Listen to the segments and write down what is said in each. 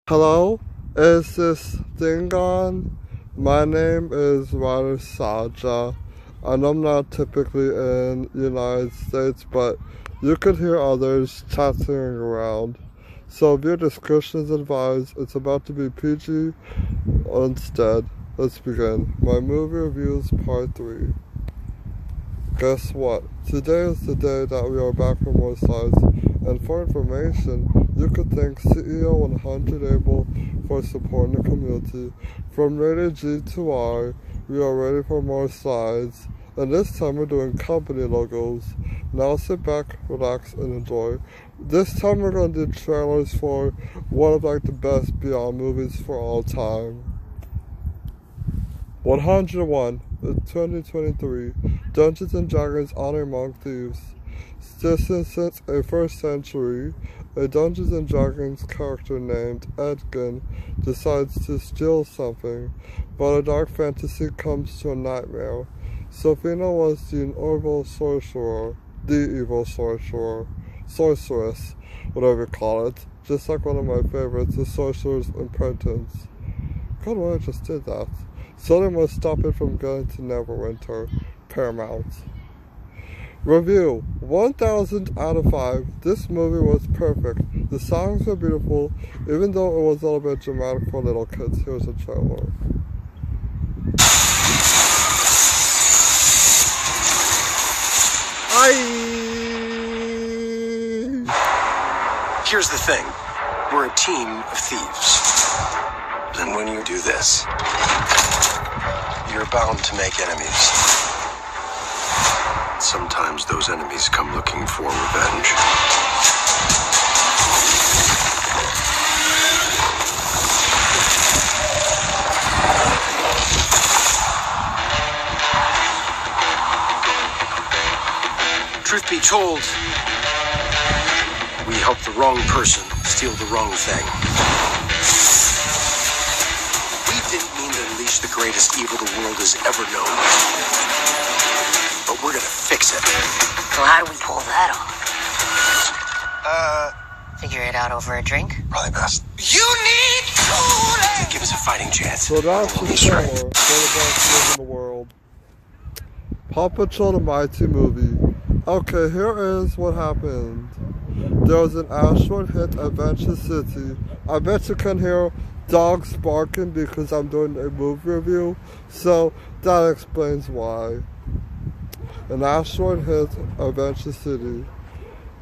Hello, is this thing on? My name is Ryder Saja, and I'm not typically in the United States, but you could hear others chatting around. So viewer discretion is advised. It's about to be PG instead. Let's begin. My movie reviews part 3. Guess what? Today is the day that we are back for more slides. And for information, you could thank CEO 100 Able for supporting the community. From rated G to R, we are ready for more slides. And this time we're doing company logos. Now sit back, relax, and enjoy. This time we're going to do trailers for one of the best Beyond movies for all time. 101, 2023, Dungeons & Dragons Honor Among Thieves. Since a first century, a Dungeons & Dragons character named Edgin decides to steal something, but a dark fantasy comes to a nightmare. Sophina was the evil sorceress, whatever you call it, just like one of my favorites, the Sorcerer's Apprentice. God, why I just did that. So they must stop it from getting to Neverwinter. Paramount. Review: 1000 out of 5. This movie was perfect. The songs were beautiful, even though it was a little bit dramatic for little kids. Here's a trailer. Here's the thing. We're a team of thieves. And when you do this, you're bound to make enemies. Sometimes those enemies come looking for revenge. Truth be told, we helped the wrong person steal the wrong thing. We didn't mean to unleash the greatest evil the world has ever known. But we're gonna fix it. So how do we pull that off? Figure it out over a drink? Probably best. You need to give us a fighting chance. So that's the trailer for the best movie in the world. Paw Patrol the Mighty movie. Okay, here is what happened. There was an asteroid hit Adventure City. I bet you can hear dogs barking because I'm doing a movie review, so that explains why. An asteroid hit Adventure City.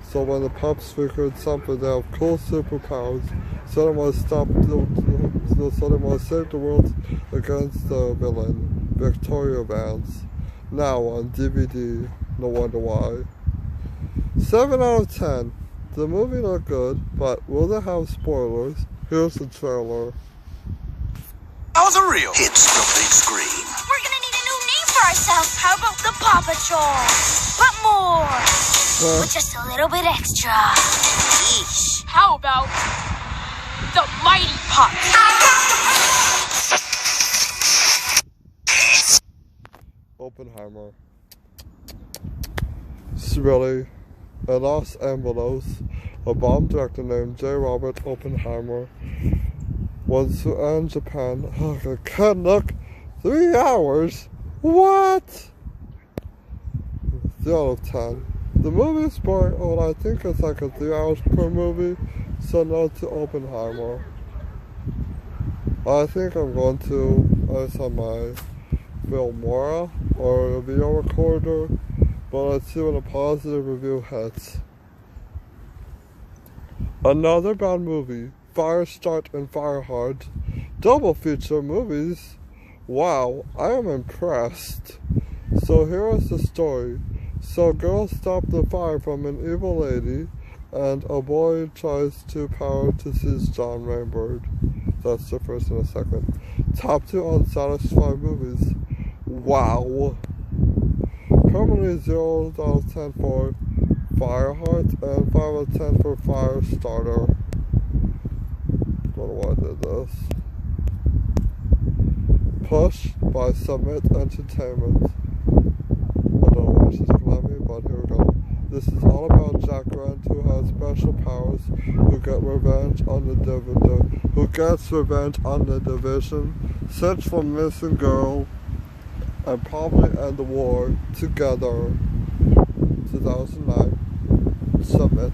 So when the pups figured something, they have cool superpowers. So they must save the world against the villain, Victoria Vance. Now on DVD. No wonder why. 7 out of 10. The movie looked good, but will they have spoilers? Here's the trailer. Oh, the real hits the big screen. We're gonna need a new name for ourselves. How about the Paw Patrol? But more. With just a little bit extra. Yeesh. How about the Mighty Pups? Oppenheimer. Really? In Los Angeles, a bomb director named J. Robert Oppenheimer wants to end Japan. Oh, I can't look. 3 hours? What? 0 out of 10. The movie is boring. Oh, I think it's like a 3 hours per movie, so no to Oppenheimer. I think I'm going to ice on my Filmora or a video recorder. But let's see when a positive review hits. Another bad movie, Firestart and Fireheart. Double feature movies. Wow, I am impressed. So here is the story. So girls stop the fire from an evil lady, and a boy tries to power to seize John Rainbird. That's the first and the second. Top 2 unsatisfied movies. Wow. Permanently 0 out of 10 for Fireheart and 5 out of 10 for Firestarter. Don't know why I did this. Push by Summit Entertainment. I don't know why she's looking at me, but here we go. This is all about Jack Grant, who has special powers, who gets revenge on the division, search for missing girl, and probably end the war together. 2009. Submit.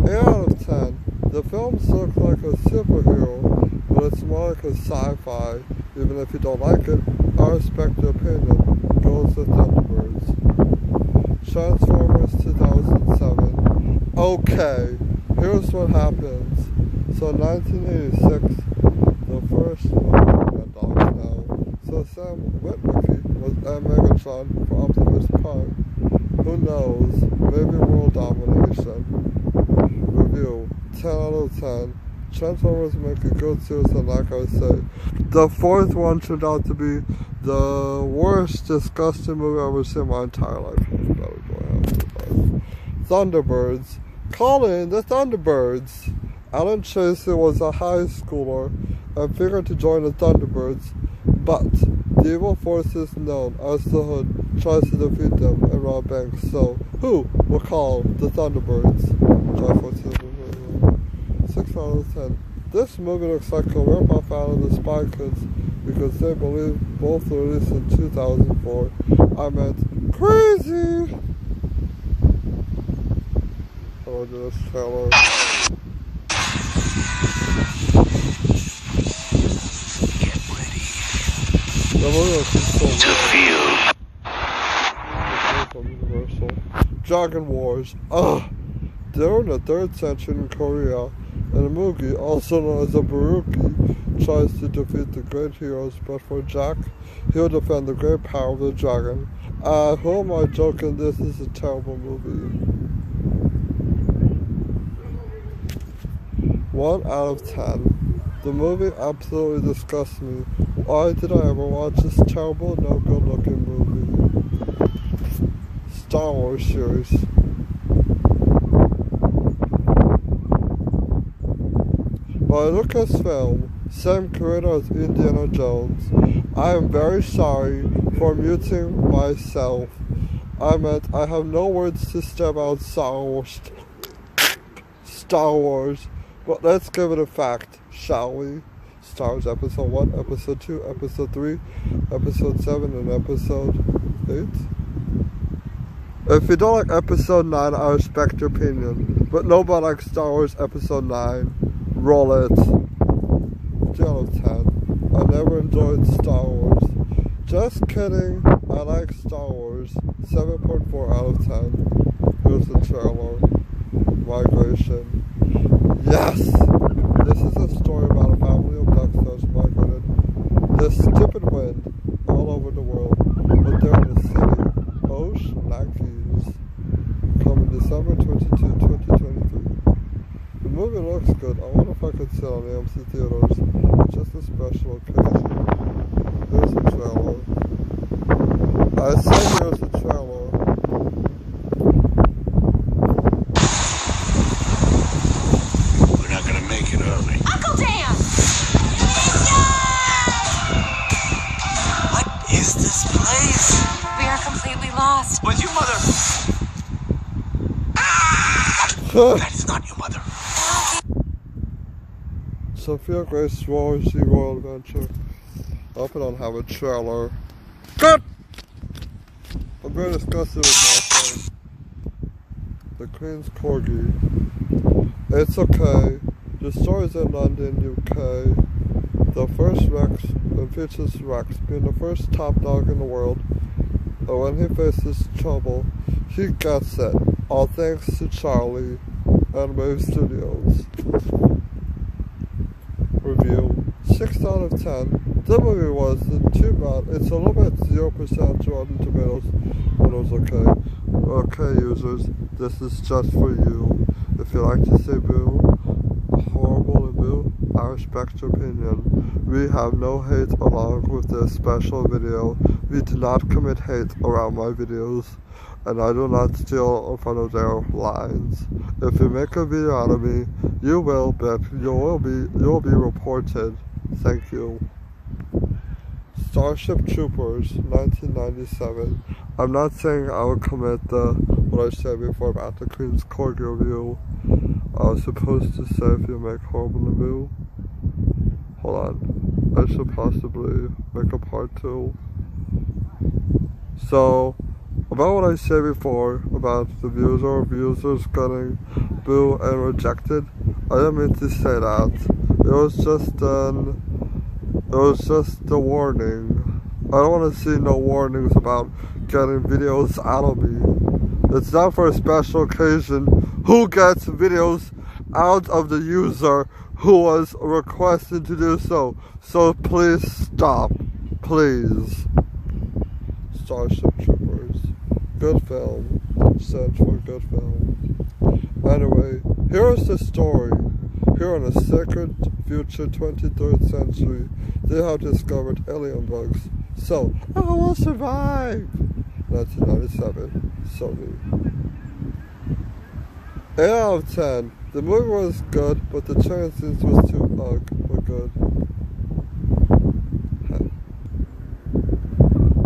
8 out of 10. The films look like a superhero, but it's more like a sci-fi. Even if you don't like it, I respect your opinion. Goes to Thunderbirds. Transformers 2007. Okay, here's what happens. So 1986, the first movie dogs now. So Sam Witwicky was Megatron for Optimus Prime. Who knows? Maybe world domination. Review 10 out of 10. Transformers make a good series, and like I said, the fourth one turned out to be the worst, disgusting movie I've ever seen in my entire life. Thunderbirds. Calling the Thunderbirds. Alan Tracy was a high schooler and figured to join the Thunderbirds, but the evil forces known as the Hood tries to defeat them and rob banks. So, who will call the Thunderbirds? 6 out of 10. This movie looks like a rip-off out of the Spy Kids because they believe both were released in 2004. I meant crazy! Oh, this trailer. Get ready The movie looks so to feel. Universal. Dragon Wars. Ugh! During the 3rd century in Korea, and the Mugi, also known as the Baruki, tries to defeat the great heroes, but for Jack, he'll defend the great power of the dragon. Who am I joking? This is a terrible movie. 1 out of 10. The movie absolutely disgusts me. Why did I ever watch this terrible, no good looking movie? Star Wars series. By Lucasfilm, same creator as Indiana Jones. I am very sorry for muting myself. I meant I have no words to say about Star Wars. But let's give it a fact, shall we? Star Wars Episode 1, Episode 2, Episode 3, Episode 7, and Episode 8. If you don't like Episode 9, I respect your opinion. But nobody likes Star Wars Episode 9. Roll it. 3 out of 10. I never enjoyed Star Wars. Just kidding. I like Star Wars. 7.4 out of 10. Here's the trailer. Migration. Yes! This is a story about a family of duckstars migrated this stupid wind all over the world. But they're in the city. Oceanakis. Coming December 22, 2023. The movie looks good. I wonder if I could sit on AMC theaters. It's just a special occasion. Here's the trailer. I said here's the trailer. We're not gonna make it, are we? Uncle Dan! What is this place? We are completely lost. Was your mother? That is not your mother. Sophia Grace Royal Royal Adventure. I hope I don't have a trailer. Cut! I'm going to discuss it with my friend. The Queen's Corgi. It's okay. The story's in London, UK. The first Rex, and features Rex being the first top dog in the world. And when he faces trouble, he gets it. All thanks to Charlie and Wave Studios. Review 6 out of 10. The movie wasn't too bad. It's a little bit 0% Rotten Tomatoes, but it was okay. Okay, users, this is just for you. If you like to say boo, horrible and boo, I respect your opinion. We have no hate along with this special video. We do not commit hate around my videos, and I do not steal in front of their lines. If you make a video out of me, you will be reported. Thank you. Starship Troopers, 1997. I'm not saying I would commit the what I said before about the Queen's Corgi review. I was supposed to say if you make horrible review. Hold on. I should possibly make a part 2. So, about what I said before about the users getting boo and rejected, I didn't mean to say that. It was just a warning. I don't want to see no warnings about getting videos out of me. It's not for a special occasion. Who gets videos out of the user who was requested to do so? So please stop. Please. Starship Troopers. Good film. Stands for good film. Anyway, here is the story. Here in a sacred future 23rd century, they have discovered alien bugs. So, I will survive! 1997, Sony. 8 out of 10. The movie was good, but the train scenes was too but good.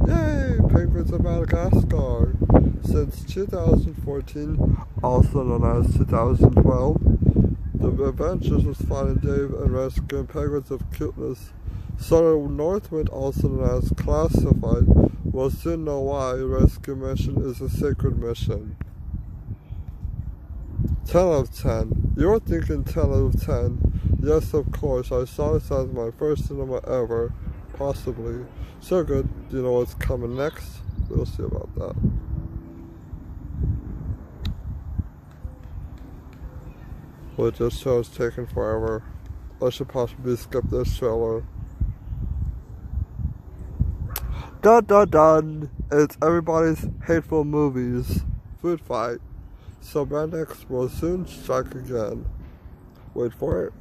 Yay! Penguins of Madagascar. Since 2014, also known as 2012, the adventures of finding Dave and rescuing penguins of cuteness. So the Northwind, also known as Classified, will soon know why a rescue mission is a sacred mission. 10 out of 10. You're thinking 10 out of 10. Yes, of course, I saw this as my first cinema ever. Possibly. So good. Do you know what's coming next? We'll see about that. Well, this show is taking forever. I should possibly skip this trailer. Dun dun dun! It's everybody's hateful movies. Food fight. So Bendix will soon strike again. Wait for it.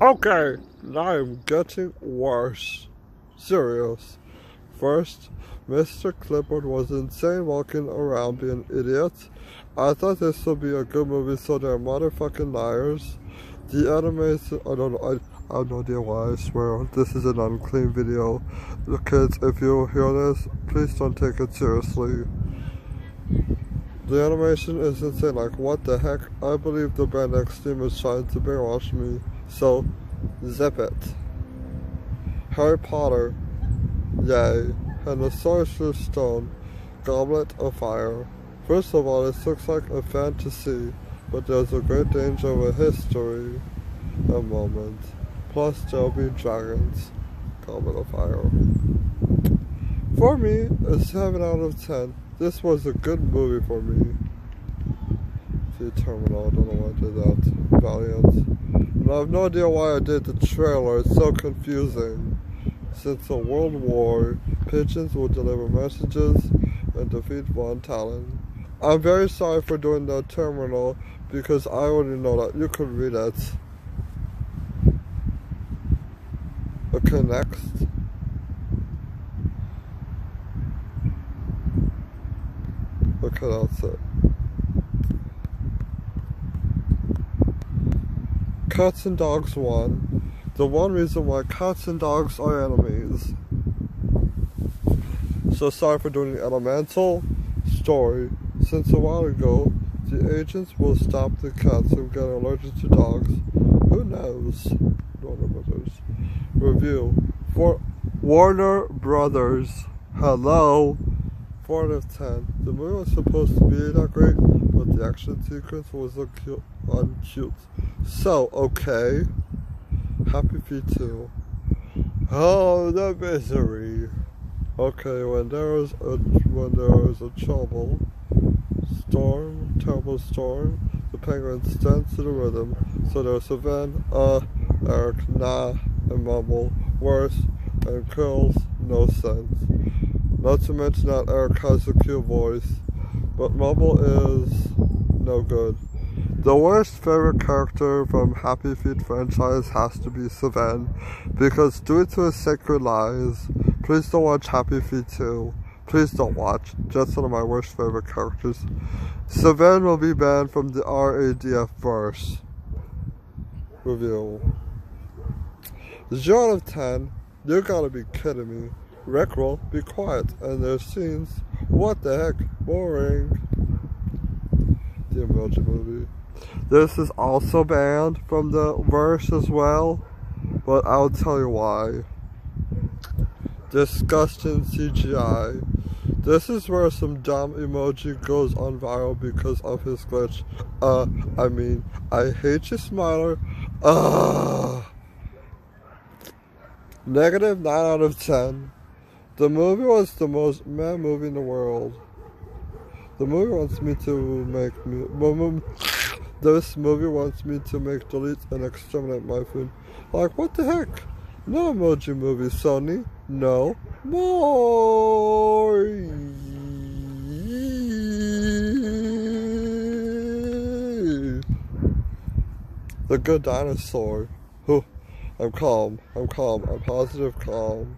Okay, now I'm getting worse. Serious. First, Mr. Clifford was insane walking around being an idiot. I thought this would be a good movie, so they're motherfucking liars. The animation, I have no idea why, I swear. This is an unclean video. Kids, if you hear this, please don't take it seriously. The animation is insane, like what the heck? I believe the Bendix team is trying to brainwash me, so zip it. Harry Potter, yay, and the Sorcerer's Stone, Goblet of Fire. First of all, this looks like a fantasy, but there's a great danger of a history, a moment. Plus there'll be dragons, Goblet of Fire. For me, a 7 out of 10. This was a good movie for me. The Terminal, I don't know why I did that. Valiant. And I have no idea why I did the trailer, it's so confusing. Since the World War, pigeons will deliver messages and defeat Von Talon. I'm very sorry for doing the Terminal, because I already know that. You could read it. Okay, next. Okay, that's it. Cats and Dogs 1. The one reason why cats and dogs are enemies. So sorry for doing the elemental story. Since a while ago, the agents will stop the cats from getting allergic to dogs. Who knows? Warner Brothers. Review. For Warner Brothers. Hello. 4 out of 10. The movie was supposed to be that great, but the action sequence was uncute. So, okay. Happy Feet 2. Oh, the misery. Okay, when there is a terrible storm, the penguins dance to the rhythm. So there's Savannah, Eric, nah, and Mumble, worse, and Curls, no sense. Not to mention that Eric has a cute voice, but Mumble is no good. The worst favorite character from Happy Feet franchise has to be Savannah, because due to his sacred lies, please don't watch Happy Feet 2. Please don't watch. Just one of my worst favorite characters. Savannah will be banned from the RADF verse. Review. 0 out of 10. You gotta be kidding me. Rickroll, be quiet. And their scenes, what the heck, boring. the Emoji Movie. This is also banned from the verse as well, but I'll tell you why. Disgusting CGI. This is where some dumb emoji goes on viral because of his glitch. I hate you, Smiler. Negative 9 out of 10. The movie was the most meh movie in the world. The movie wants me to make this movie wants me to make deletes and exterminate my food. Like, what the heck? No Emoji Movie, Sony. No more. The Good Dinosaur. I'm calm. I'm positive calm.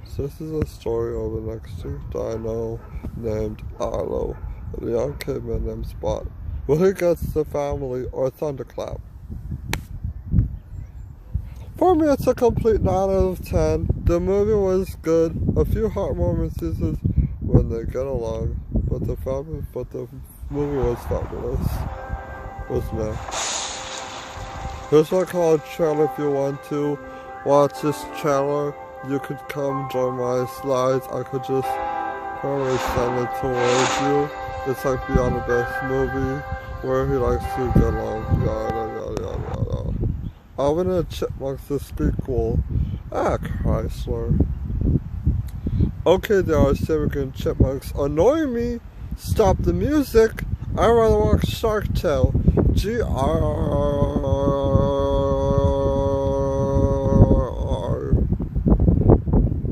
So this is a story of an extinct dino named Arlo, and a young kidman named Spot. Will he get the family or Thunderclap? For me, it's a complete 9 out of 10. The movie was good. A few heartwarming scenes when they get along, but the movie was fabulous. Wasn't it? Here's what I call a trailer. If you want to watch this trailer, you could come join my slides. I could just probably send it towards you. It's like Beyond the Best Movie, where he likes to get along. Yada yada yada yada. Alvin and the Chipmunks, the sequel. Chrysler. Okay, there are American Chipmunks annoying me. Stop the music. I'd rather watch Shark Tale. GR.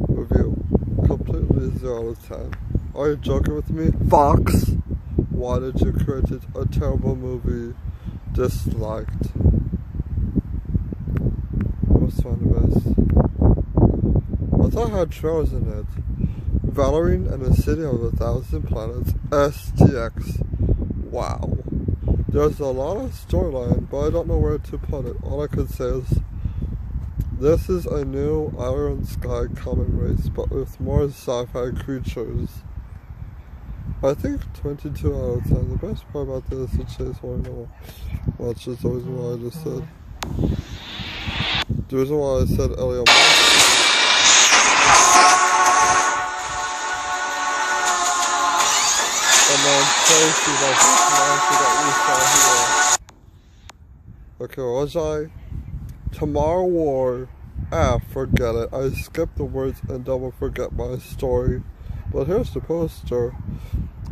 Review. Completely 0 out of 10. Are you joking with me? Fox, why did you create a terrible movie? Disliked. What's fun the best? I thought it had trailers in it. Valorine and the City of 1,000 Planets. STX. Wow. There's a lot of storyline, but I don't know where to put it. All I could say is, this is a new Iron Sky common race, but with more sci-fi creatures. I think 22 out of 10. The best part about this is the chase one to watch is the reason why I just said. The reason why I said Elliot. And then Tracy, like this monster that we saw here. Okay, what was I? Tomorrow War. Forget it. I skipped the words and double forget my story. But here's the poster.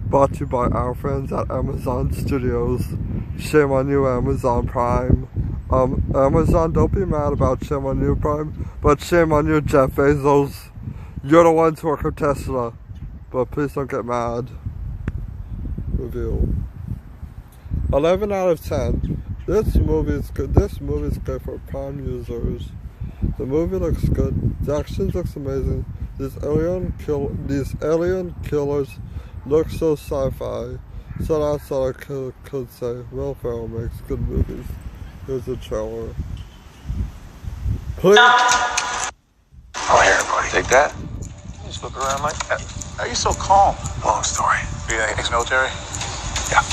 Brought to you by our friends at Amazon Studios. Shame on you, Amazon Prime. Amazon, don't be mad about shame on you, Prime. But shame on you, Jeff Bezos. You're the ones who work for Tesla. But please don't get mad. Review. 11 out of 10. This movie is good. This movie is good for Prime users. The movie looks good. The action looks amazing. These alien killers look so sci-fi. So that's all I could say. Will Ferrell makes good movies. Here's a trailer. Please. Oh, here, buddy. Take that. You just look around like that. How are you so calm? Long story. Are you ex-military? Yeah.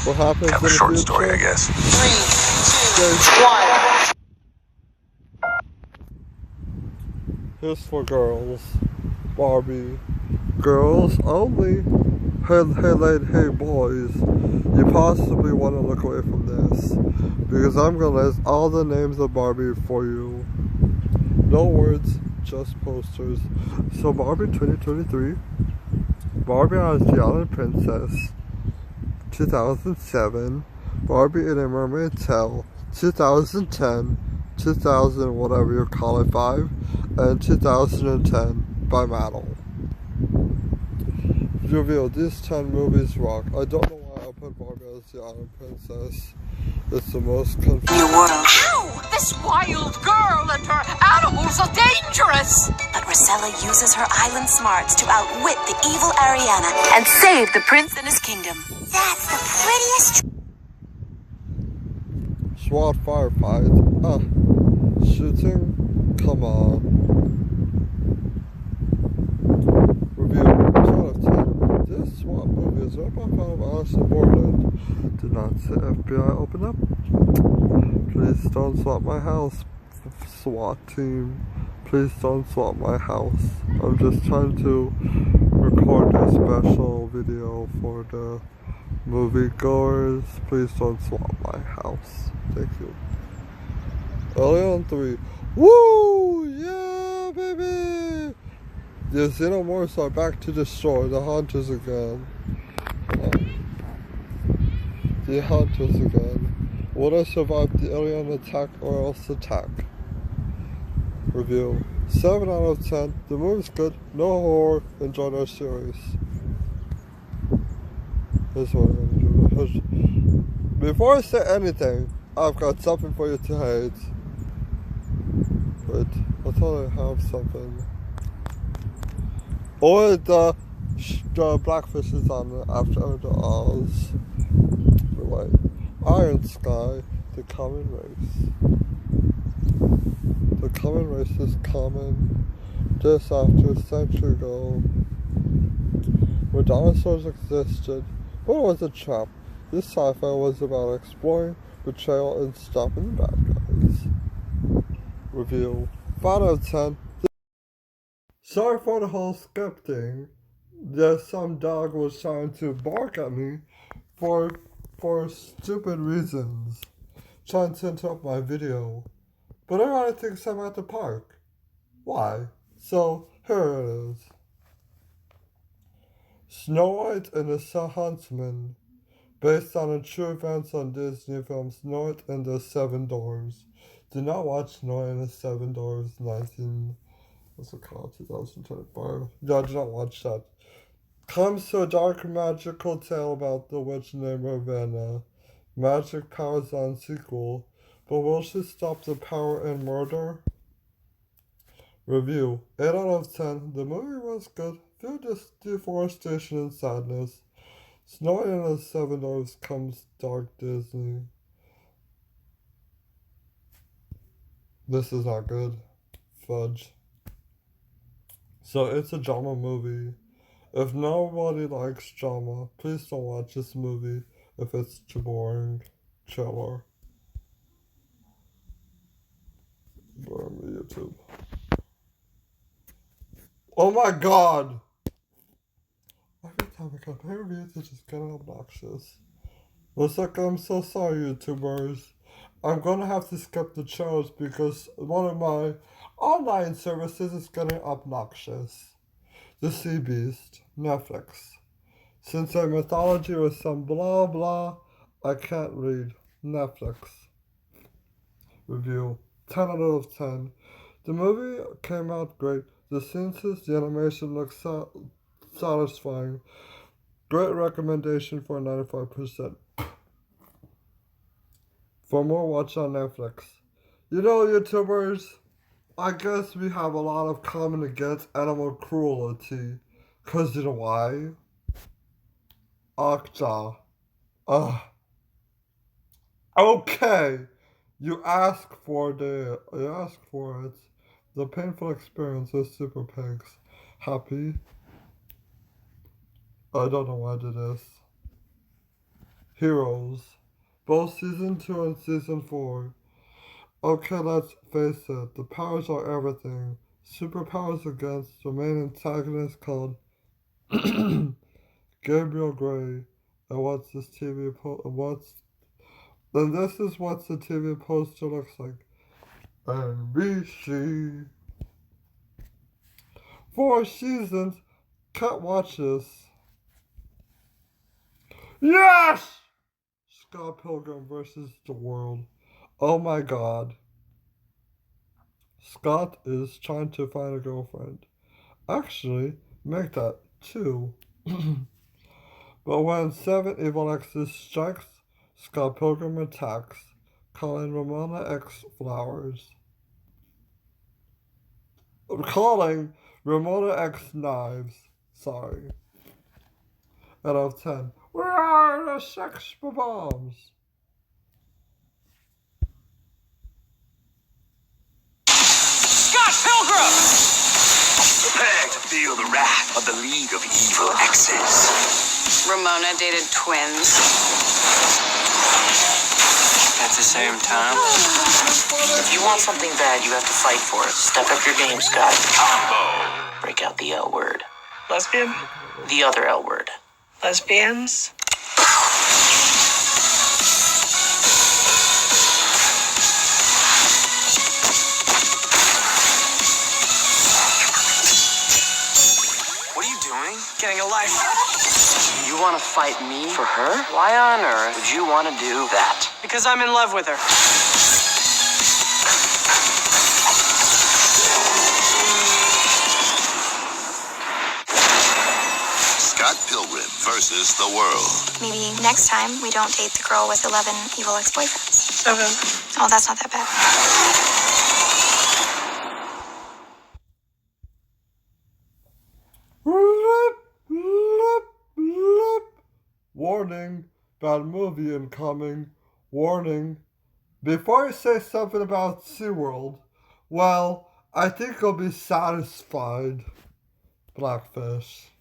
What happens Kind of a short story, I guess. 3, 2, 1. Here's for girls. Barbie. Girls only. Hey boys. You possibly want to look away from this. Because I'm going to list all the names of Barbie for you. No words, just posters. So Barbie 2023. Barbie as the Island Princess. 2007. Barbie in a Mermaid's Tale. 2010. 2000, whatever you call it, 5. And 2010 by Mattel. Reveal, these 10 movies rock. I don't know why I put Barbie as the Island Princess. It's the most confusing. Ow! This wild girl and her animals are dangerous! But Rosella uses her island smarts to outwit the evil Ariana and save the prince and his kingdom. That's the prettiest. SWAT firefight. Shooting? Come on. Review 2 out of 10. This SWAT movie is right by front of Allison Borland. Did not say FBI open up. Please don't swap my house, SWAT team. Please don't swap my house. I'm just trying to record a special video for the moviegoers. Please don't swap my house. Thank you. Alien 3. Woo! Yeah, baby! The Xenomorphs are back to destroy the hunters again. The hunters again. Will they survive the alien attack or else attack? Review. 7 out of 10. The movie's good. No horror. Enjoy our series. Here's what I'm gonna do. Before I say anything, I've got something for you to hate. Wait, I thought I have something. Oh, the blackfish is on after the Oz. Wait. Iron Sky, the common race. The common race is common just after a century ago, where dinosaurs existed, but it was a trap. This sci-fi was about exploring, betrayal, and stopping the bad guys. Review. 5 out of 10. Sorry for the whole skip thing. There's some dog was trying to bark at me for stupid reasons, trying to interrupt my video. But everybody thinks I'm at the park. Why? So, here it is. Snow White and the Huntsman, based on the true events on Disney film Snow White and the Seven Dwarfs. Do not watch Snow White and the Seven Dwarfs 2025. Yeah, do not watch that. Comes to a dark magical tale about the witch named Ravenna. Magic powers on sequel, but will she stop the power and murder? Review. 8 out of 10. The movie was good. Feel this deforestation and sadness. Snow White and the Seven Dwarfs comes dark Disney. This is not good. Fudge. So it's a drama movie. If nobody likes drama, please don't watch this movie if it's too boring. Trailer. Burn me, YouTube. Oh my god! Every time I compare reviews, it's just getting obnoxious. Looks like I'm so sorry, YouTubers. I'm gonna have to skip the shows because one of my online services is getting obnoxious. The Sea Beast, Netflix. Since their mythology was some blah blah, I can't read. Netflix. Review. 10 out of 10. The movie came out great. The scenes, the animation looks satisfying. Great recommendation for 95%. For more, watch on Netflix. You know, YouTubers, I guess we have a lot of common against animal cruelty. Cause you know why? Okja. Okay. You ask for it. The painful experience of Super Pigs. Happy? I don't know why I did this. Heroes. Both Season 2 and Season 4. Okay, let's face it. The powers are everything. Superpowers against the main antagonist called Gabriel Gray. And what's this TV then this is what the TV poster looks like. NBC. 4 seasons. Can't watch this. Yes! Scott Pilgrim versus the World. Oh my god. Scott is trying to find a girlfriend. Actually, make that 2. But when 7 Evil X's strikes, Scott Pilgrim attacks, calling Ramona X flowers. Calling Ramona X knives. Sorry. Out of 10. Where are the sex bombs? Scott Pilgrim! Prepare to Feel the wrath of the League of Evil Exes. Ramona dated twins. At the same time? If you want something bad, you have to fight for it. Step up your game, Scott. Combo. Break out the L word. Lesbian? The other L word. Lesbians? What are you doing? Getting a life. You want to fight me for her? Why on earth would you want to do that? Because I'm in love with her. Scott Pilgrim versus the world. Maybe next time we don't date the girl with 11 evil ex-boyfriends. 7. Oh, that's not that bad. Warning, bad movie incoming. Warning. Before I say something about SeaWorld, well, I think you'll be satisfied. Blackfish.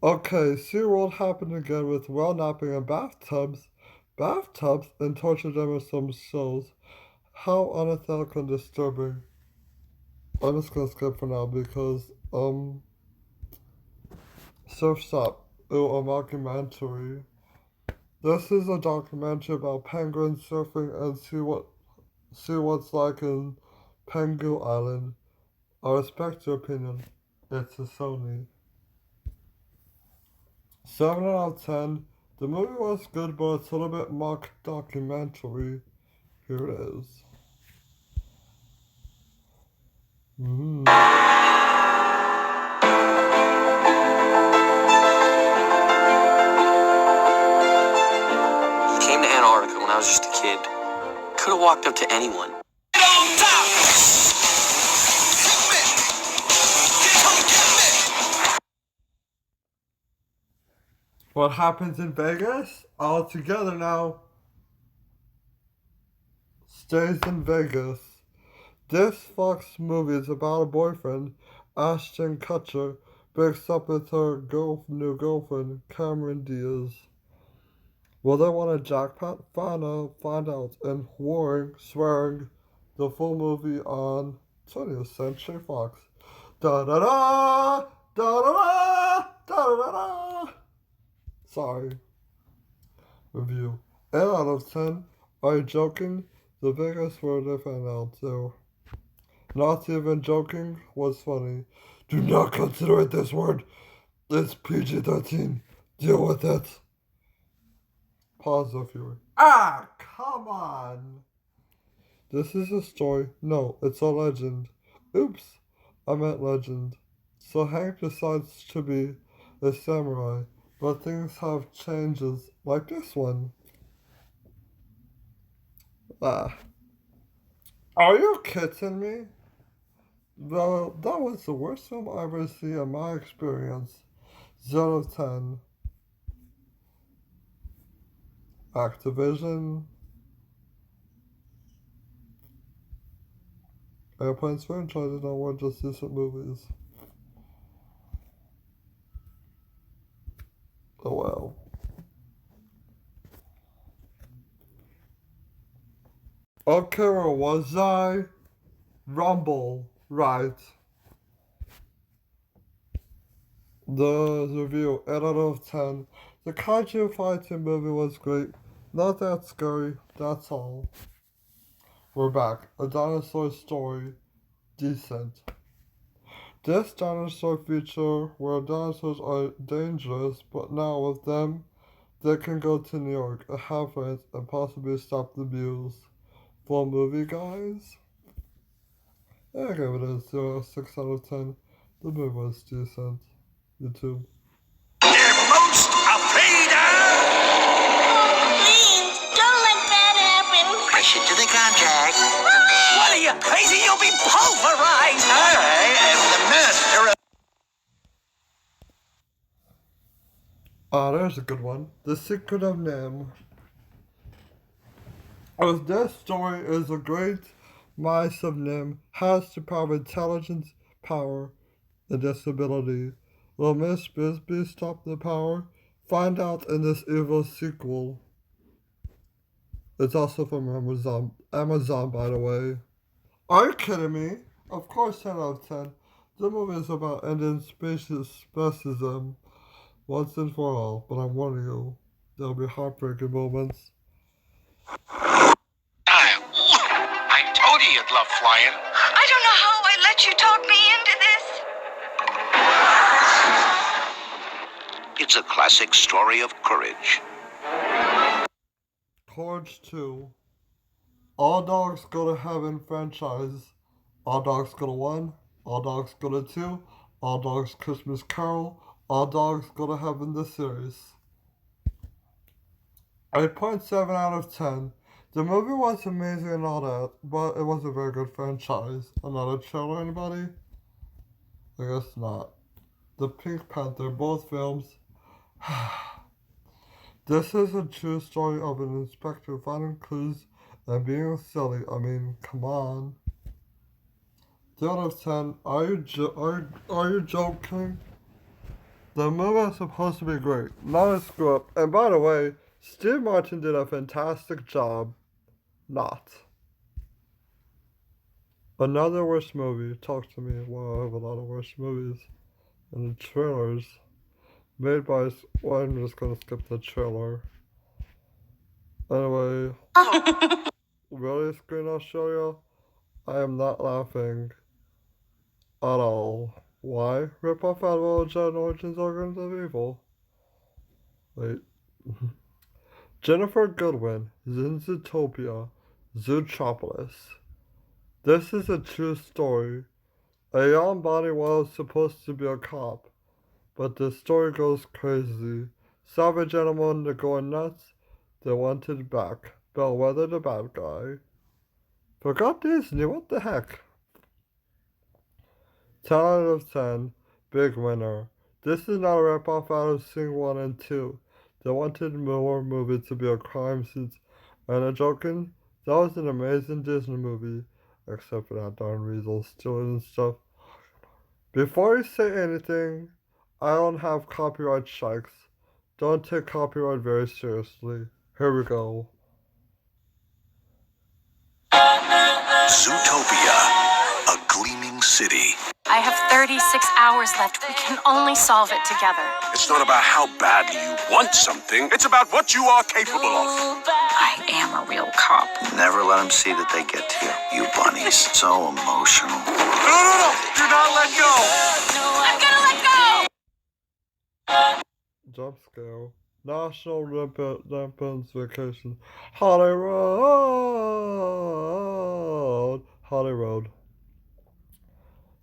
Okay, SeaWorld happened again with well napping in bathtubs and torture them with some shows. How unethical and disturbing. I'm just gonna skip for now because, Surf's Up. A mockumentary. This is a documentary about penguins surfing and see what's like in Pengu Island. I respect your opinion. It's a Sony. 7 out of 10. The movie was good, but it's a little bit mock documentary. Here it is. Came to Antarctica when I was just a kid. Could have walked up to anyone. What happens in Vegas? All together now. Stays in Vegas. This Fox movie is about a boyfriend, Ashton Kutcher, breaks up with her new girlfriend, Cameron Diaz. Will they want a jackpot? Find out in swearing, the full movie on 20th Century Fox. Da-da-da! Da-da-da! Da-da-da! Sorry. Review. 8 out of 10. Are you joking? The biggest word I found out too. Not even joking was funny. Do not consider it this word. It's PG-13. Deal with it. Pause if you were. Ah, come on. This is a story. No, it's a legend. Oops, I meant legend. So Hank decides to be a samurai, but things have changes like this one. Are you kidding me? Well, that was the worst film I ever seen in my experience. 0 of 10. Activision. Airplanes franchises don't want just decent movies. Oh well. Okay, where was I? Rumble, right. The review, 8 out of 10. The kaiju fighting movie was great. Not that scary, that's all. We're back. A dinosaur story. Decent. This dinosaur feature where dinosaurs are dangerous, but now with them, they can go to New York, have friends, and possibly stop the abuse. Full movie, guys? I gave it a 6 out of 10. The movie was decent. YouTube. Most afraid Please, don't let that happen. Push it to the contract. What are you, crazy? You'll be pulverized! I am the master of... There's a good one. The Secret of NIMH. As this story is a great mice of NIMH has the power of intelligence, power, and disability. Will Miss Bisbee stop the power? Find out in this evil sequel. It's also from Amazon, by the way. Are you kidding me? Of course, 10 out of 10. The movie is about ending speciesism once and for all, but I'm warning you, there'll be heartbreaking moments. I told you you'd love flying. I don't know how I let you talk me into this. It's a classic story of courage. Courage 2. All Dogs Go to Heaven franchise. All Dogs Go to 1. All Dogs Go to 2. All Dogs Christmas Carol. All Dogs Go to Heaven the series. 8.7 out of 10. The movie was amazing and all that, but it was a very good franchise. Another trailer, anybody? I guess not. The Pink Panther, both films. This is a true story of an inspector finding clues and being silly. I mean, come on. 3 out of 10. Are you joking? The movie is supposed to be great, not a screw up. And by the way, Steve Martin did a fantastic job. Not. Another worst movie. Talk to me. Wow, I have a lot of worst movies. And the trailers. Made by... Well, I'm just gonna skip the trailer. Anyway. Really, Screen Australia? I am not laughing. At all. Why? Rip off Admiral John Origins Organs of Evil. Wait. Jennifer Goodwin, Zootopia, Zootropolis. This is a true story. A young Bonnie Wells is supposed to be a cop, but the story goes crazy. Savage animals are going nuts. They wanted back. Bellwether the bad guy. Forgot Disney, what the heck? 10 out of 10. Big winner. This is not a rip-off out of Sing 1 and 2. They wanted more movie to be a crime scene. And I'm joking, that was an amazing Disney movie. Except for that darn weasel stealing and stuff. Before you say anything, I don't have copyright strikes. Don't take copyright very seriously. Here we go. Zootopia, a gleaming city. I have 36 hours left. We can only solve it together. It's not about how badly you want something, it's about what you are capable of. I am a real cop. Never let them see that they get to you. You bunnies. So emotional. No! Do not let go! I'm gonna let go! Jump scare. National Lampoon's Vacation. Hollywood.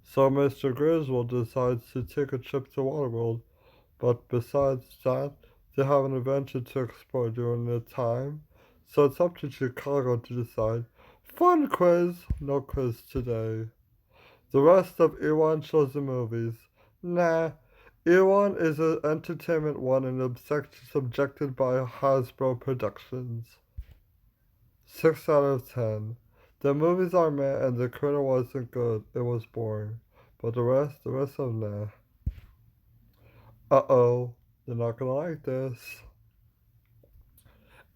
So Mr. Griswold decides to take a trip to Waterworld, but besides that, they have an adventure to explore during the time, so it's up to Chicago to decide. Fun quiz! No quiz today. The rest of Ewan chosen movies. Nah. Ewan is an entertainment one and subjected by Hasbro Productions. 6 out of 10. The movies are meh and the critter wasn't good. It was boring. But the rest of nah. Uh-oh. They're not gonna like this.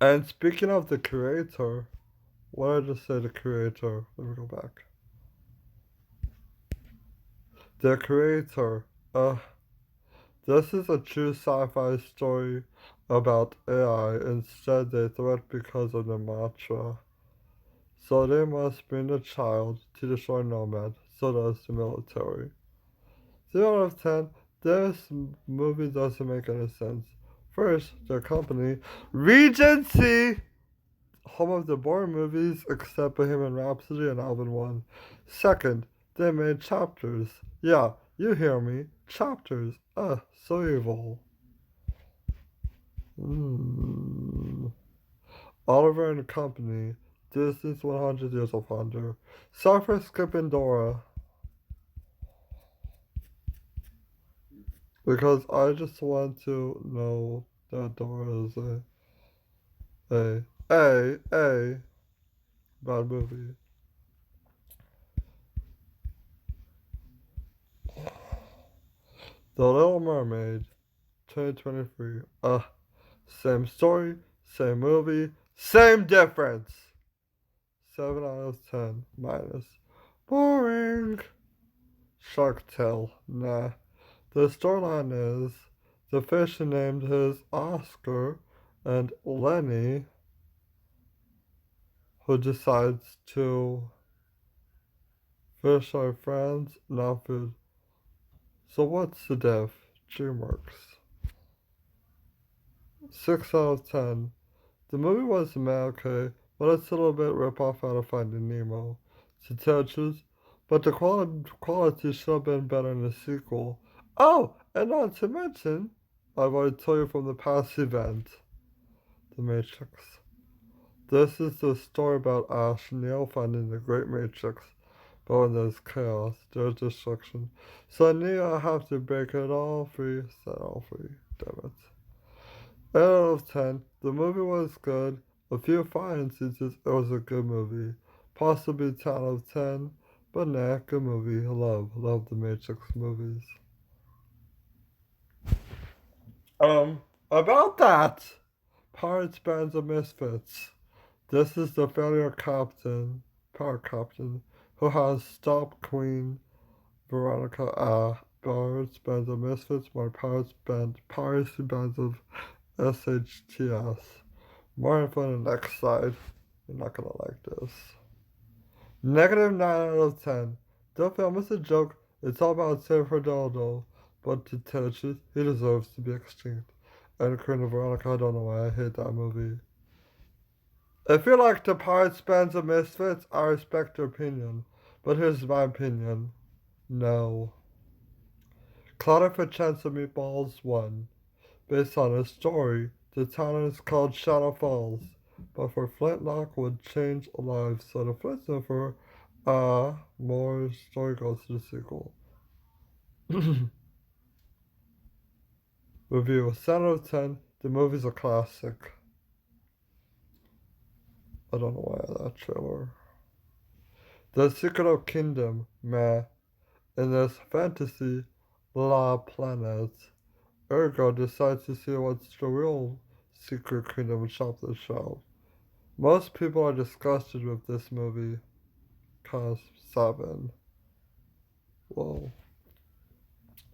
And speaking of the creator, what did I just say the creator? Let me go back. The creator. This is a true sci-fi story about AI. Instead, they threat because of the mantra. So they must bring the child to destroy Nomad. So does the military. 0 out of 10. This movie doesn't make any sense. First, their company, Regency, home of the Bourne movies except Bohemian Rhapsody and Alvin 1. Second, they made Chapters. Yeah, you hear me. Chapters. So evil. Oliver and Company. Disney's 100 Years of Wonder. Sorry for skipping Dora. Because I just want to know that Dora is a bad movie. The Little Mermaid, 2023. Same story, same movie, same difference. 7 out of 10 minus. Boring. Shark Tale, nah. The storyline is the fish named his Oscar and Lenny, who decides to fish our friends, not food. So what's the diff? DreamWorks. 6 out of 10. The movie was okay, but it's a little bit rip-off out of Finding Nemo. To tell the truth, but the quality should have been better in the sequel. Oh, and not to mention, I've already told you from the past event, The Matrix. This is the story about Ash and Neo finding the Great Matrix, but when there's chaos, there's destruction. So Neo have to break it all free, set all free. Damn it. 8 out of 10. The movie was good. A few fine instances, it was a good movie. Possibly 10 out of 10. But nah, good movie. Love the Matrix movies. About that, Pirates Bands of Misfits. This is the failure captain, pirate captain, who has stopped Queen Veronica. Pirates Bands of Misfits, my Piracy Bands of SHTS. More info on the next slide. You're not gonna like this. Negative 9 out of 10. The film is a joke. It's all about Sanford Dodo. But to tell the truth, he deserves to be extinct. And Queen Veronica, I don't know why I hate that movie. If you like the Pirates Bands of Misfits, I respect your opinion. But here's my opinion. No. Claudia for Chance of Meatballs 1. Based on a story, the town is called Shadow Falls, but for Flintlock would change lives, so the Flintstone for more story goes to the sequel. Review 7 out of 10. The movie's a classic. I don't know why that trailer. The Secret of Kingdom, meh. In this fantasy, La Planet, Ergo decides to see what's the real Secret Kingdom and shop the show. Most people are disgusted with this movie. Cause 7. Whoa.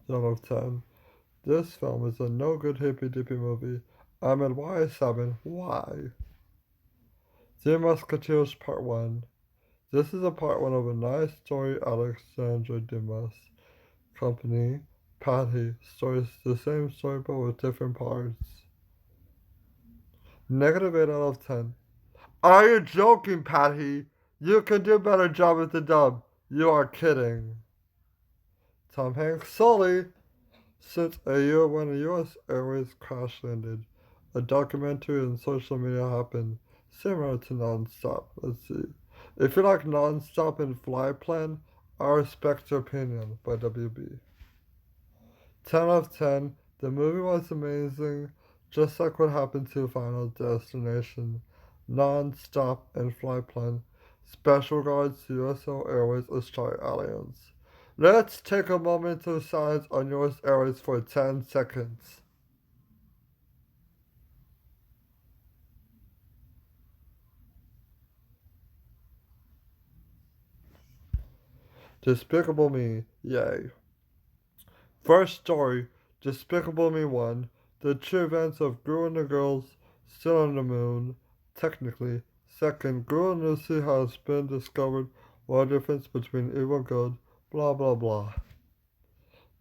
7 out of 10. This film is a no good hippy dippy movie. I mean, why 7? Why? The Musketeers Part 1. This is a part 1 of a nice story. Alexandre Dumas Company. Patty. Stories the same story but with different parts. Negative 8 out of 10. Are you joking, Patty? You can do a better job with the dub. You are kidding. Tom Hanks Sully. Since a year when a U.S. Airways crash landed, a documentary and social media happened, similar to Nonstop. Let's see. If you like Nonstop and Fly Plan, I respect your opinion by WB. 10 out of 10. The movie was amazing, just like what happened to Final Destination, Nonstop and Fly Plan. Special regards to USO Airways Australia Alliance. Let's take a moment of silence on US Airways for 10 seconds. Despicable Me, yay. First story, Despicable Me 1. The true events of Gru and the girls still on the moon, technically. Second, Gru and Lucy has been discovered. What difference between evil and good, blah blah blah.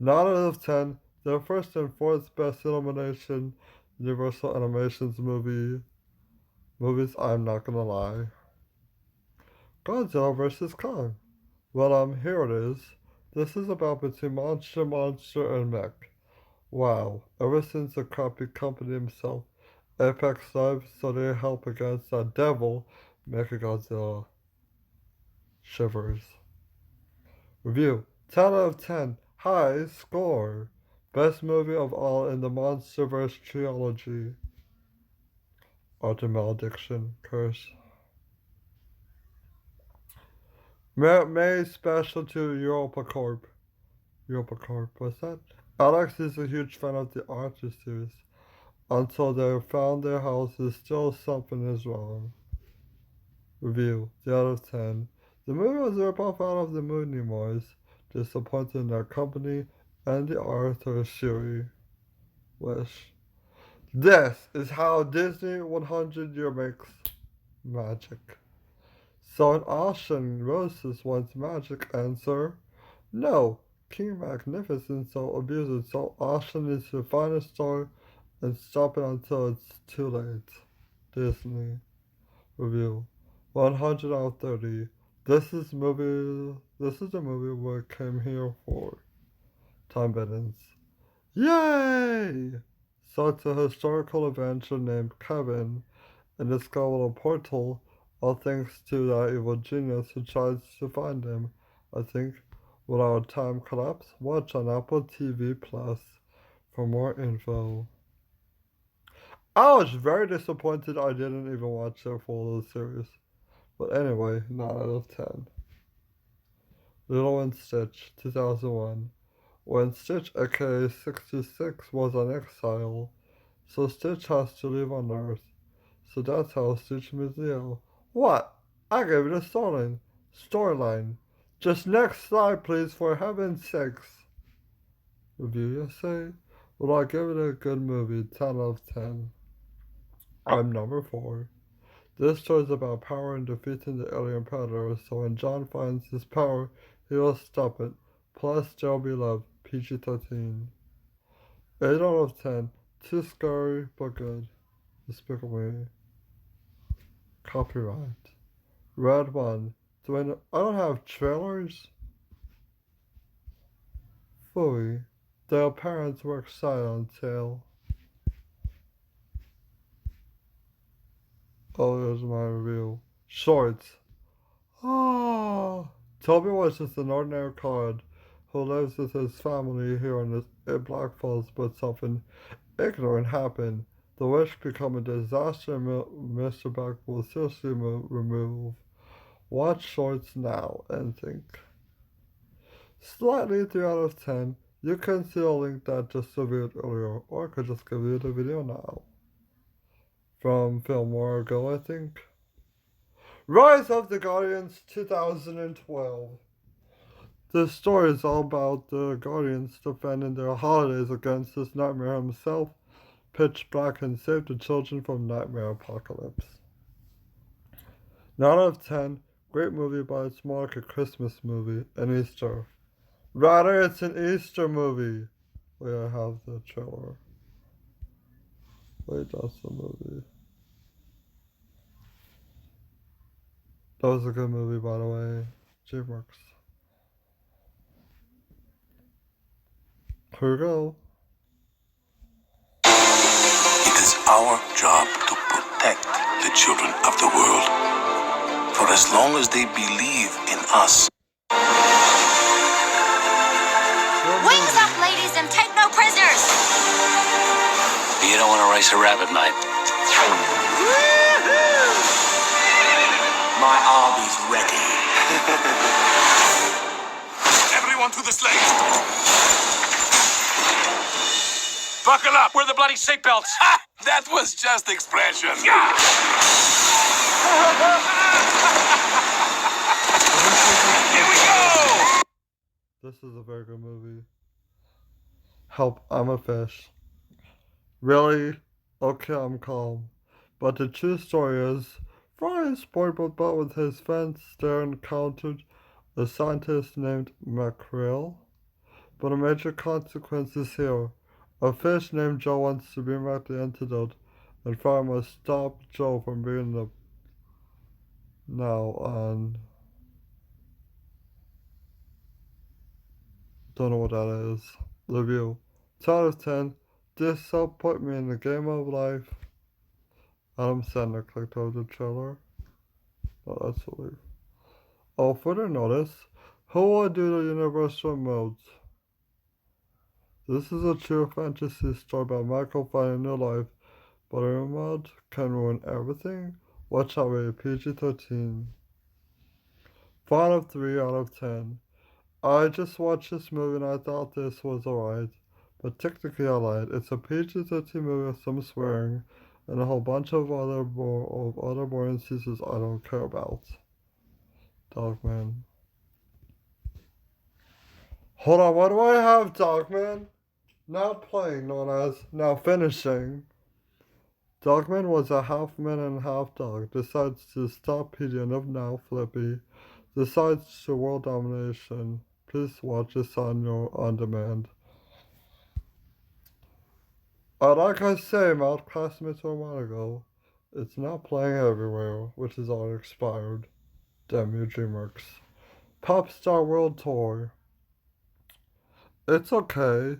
9 out of 10. The first and fourth best elimination Universal Animations movies, I'm not gonna lie. Godzilla vs. Kong. Well, here it is. This is about between monster, and mech. Wow, ever since the crappy company himself, Apex Live, so they help against that devil, Mechagodzilla. Shivers. Review 10 out of 10. High score. Best movie of all in the MonsterVerse trilogy. Auto malediction. Curse. May special to Europa Corp. What's that? Alex is a huge fan of the Archer series. Until they found their house is still something is wrong. Review, 3 out of 10. The movie was a ripoff out of the Mooney Boys, disappointed in their company and the Arthur series. Wish. This is how Disney 100-year makes magic. So an Ocean Roses wants magic answer? No. King Magnificent so abuses, so Ocean needs to find a story and stop it until it's too late. Disney. Review. 100 out of 30. This is the movie we came here for. Tom Bettins. Yay! So it's a historical adventure named Kevin and discover a portal, all thanks to that evil genius who tries to find him. I think, will our time collapse? Watch on Apple TV Plus for more info. I was very disappointed I didn't even watch the full series. But anyway, 9 out of 10. Lilo and Stitch, 2001. When Stitch, aka 66, was on exile, so Stitch has to live on Earth. So that's how Stitch meets Leo. What? I gave it a storyline. Just next slide, please, for heaven's sakes. Review, you say? Well, I give it a good movie, 10 out of 10. I'm number 4. This story is about power and defeating the alien predator, so when John finds his power, he will stop it. Plus, there'll be love. PG-13. 8 out of 10. Too scary, but good. Despicable Me. Copyright. Red 1. I don't have trailers? Fully. Their parents were excited until... Oh, here's my review. Shorts. Toby was just an ordinary card who lives with his family here in Black Falls, but something ignorant happened. The wish became a disaster and Mr. Beck will seriously remove. Watch Shorts now and think. Slightly 3 out of 10. You can see a link that just reviewed earlier, or I could just give you the video now. From Fillmore ago, I think. Rise of the Guardians 2012. The story is all about the Guardians defending their holidays against this nightmare himself, pitch black, and save the children from nightmare apocalypse. 9 out of 10. Great movie, but it's more like a Christmas movie, an Easter. Rather, it's an Easter movie. Wait, I have the trailer. Wait, that's the movie. That was a good movie, by the way. DreamWorks. Here we go. It is our job to protect the children of the world. For as long as they believe in us. Wings up, ladies, and take no prisoners! You don't want to race a rabbit, mate. My army's ready. Everyone to the sleigh. Buckle up. We're the bloody seatbelts. That was just expression. Here we go. This is a very good movie. Help, I'm a fish. Really? Okay, I'm calm. But the true story is, Fry is bored but with his friends there encountered a scientist named Mackerel. But a major consequence is here. A fish named Joe wants to bring back the antidote, and Fry must stop Joe from being the... Now on... Don't know what that is. Review. 10 out of 10. This so put me in the game of life. Adam Sandler clicked over the trailer. Oh, that's a leave. Oh, further notice, who will do the universal modes? This is a true fantasy story about Michael finding new life, but a new mod can ruin everything. Watch out, rated PG-13. 5 out of 3 out of 10. I just watched this movie and I thought this was alright, but technically I lied. It's a PG-13 movie with some swearing and a whole bunch of other boring scenes I don't care about. Dogman. Hold on, what do I have, Dogman? Not playing, known as now finishing. Dogman was a half man and half dog. Decides to stop Petey of now Flippy. Decides to world domination. Please watch this on your on demand. Like I say, my classmates a while ago, it's not playing everywhere, which is all expired. Damn you, DreamWorks. Popstar World Tour. It's okay.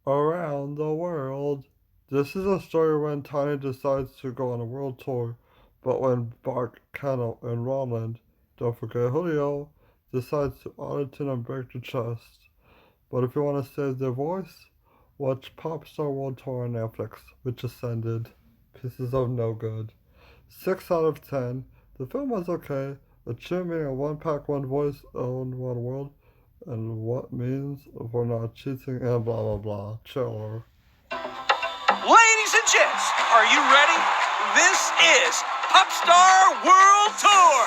Around the world. This is a story when Tiny decides to go on a world tour, but when Bart, Kennel, and Roland, don't forget Julio, decides to audition and break the chest. But if you want to save their voice, watch Popstar World Tour on Netflix, which ascended. Pieces of no good. 6 out of 10. The film was okay. Achieving a one pack, one voice, own one world, and what means for not cheating and blah blah blah. Chiller. Ladies and gents, are you ready? This is Popstar World Tour.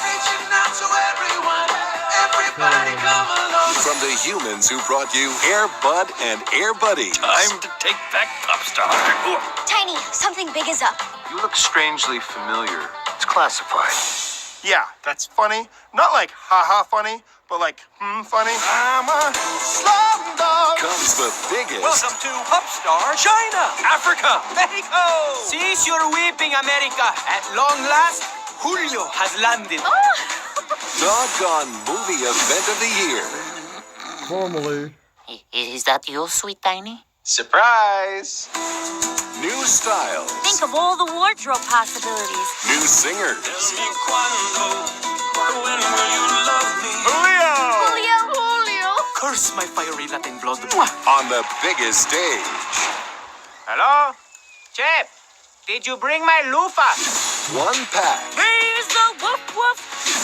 Reaching out to everyone, everybody come along. From the humans who brought you Air Bud and Air Buddy. Time to take back Popstar. Tiny, something big is up. You look strangely familiar. It's classified. Yeah, that's funny. Not like ha-ha funny, but like funny. I'm a slumdog. Comes the biggest. Welcome to Popstar China, Africa, Mexico. Cease your weeping, America. At long last, Julio has landed. Doggone movie event of the year. Formally. Is that you, sweet Tiny? Surprise! New style. Think of all the wardrobe possibilities. New singers. Julio! Curse my fiery Latin blood. On the biggest stage. Hello? Chef, did you bring my loofah? One pack. Here's the woof woof.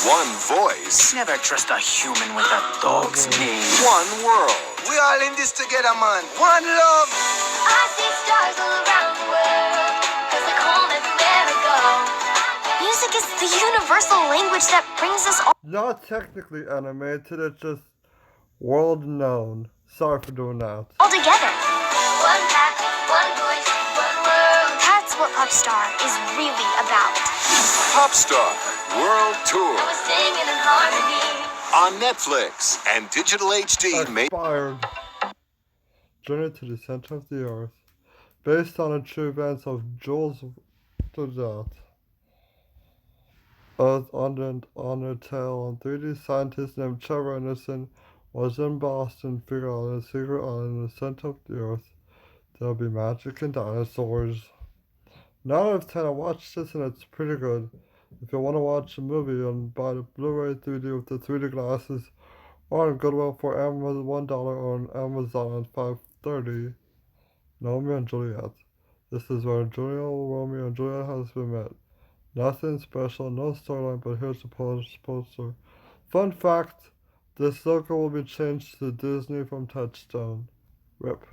One voice. Never trust a human with a dog's name. One world. We all in this together, man. One love. I see stars all around the world, 'cause they're home everywhere we go. Music is the universal language that brings us all Not technically animated, it's just world known. Sorry for doing that. together. One pack, one voice, one world. That's what Popstar is really about. Popstar World Tour. We're singing in harmony. On Netflix and digital HD. Expired. Journey to the Center of the Earth. Based on the true events of Jules Verne. On a tale on 3D scientist named Trevor Anderson was in Boston, figured out a secret island in the center of the earth. There'll be magic and dinosaurs. 9 out of 10, I watched this and it's pretty good. If you want to watch a movie and buy the Blu-ray 3D with the 3D glasses, or on Goodwill for Amazon $1 on Amazon at $5.30. Romeo and Juliet. This is where Romeo and Juliet has been met. Nothing special, no storyline, but here's the poster. Fun fact, this logo will be changed to Disney from Touchstone. RIP.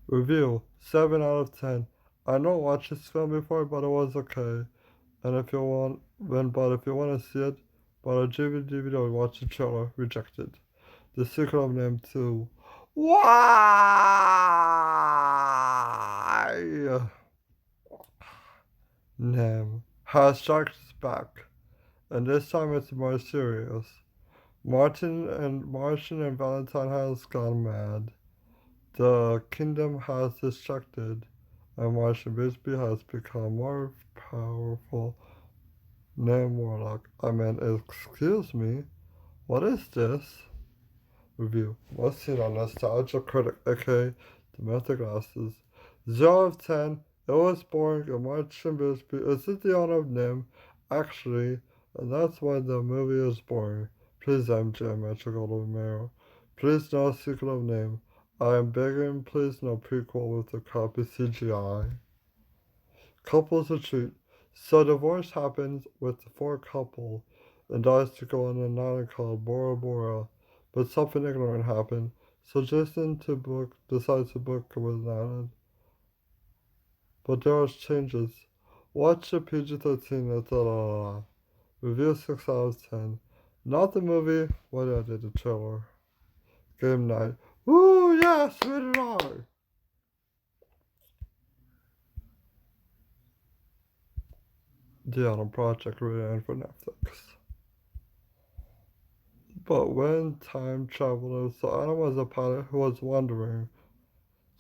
Review, 7 out of 10. I know watched this film before, but it was okay. And if you want to see it, buy a DVD or watch the trailer. Rejected. The Secret of Name 2. Why? Name has strikes back, and this time it's more serious. Martian and Valentine has gone mad. The kingdom has distracted, and Martian Bisbee has become more powerful. Name Warlock. Excuse me, what is this? Review. Must see on Nostalgia Critic, aka Demented Glasses. 0 of 10. It was boring, and Martian Bisbee isn't the owner of Nim, actually, and that's why the movie is boring. Please, MJ, Metro Golden Mirror. Please, no Secret of Name. I am begging, please, no prequel with a copy CGI. Couples retreat. So divorce happens with the 4 couple, and dies to go on an island called Bora Bora, but something ignorant happened, so Jason decides to book with an island. But there are changes. Watch it PG-13, Review 6 out of 10. Not the movie, what I did, the trailer. Game night. Woo, yes, rated R! The Adam Project rated for Netflix. But when time travelers, so Adam was a pilot who was wandering.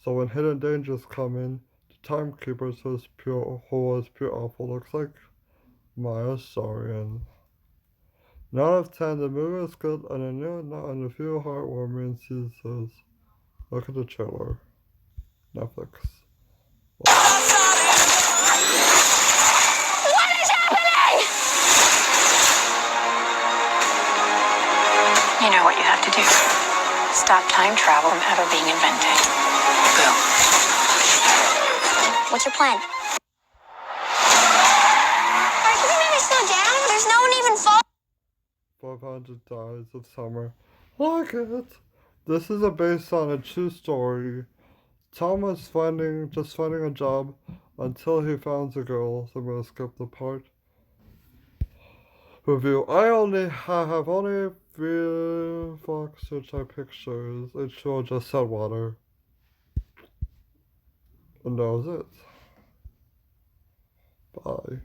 So when hidden dangers come in, the timekeepers who was pure awful looks like Maya Sorian. 9 out of 10, the movie is good and a few heartwarming scenes. Look at the trailer. Netflix. What is happening? You know what you have to do. Stop time travel from ever being invented. Bill. What's your plan? Are you gonna slow down? There's no one even fall. 500 Days of Summer. Like it. This is based on a true story. Tom was just finding a job until he found a girl. So I'm gonna skip the part. Review. I have only 3 Fox type pictures. It showed just said water. And that was it. Bye.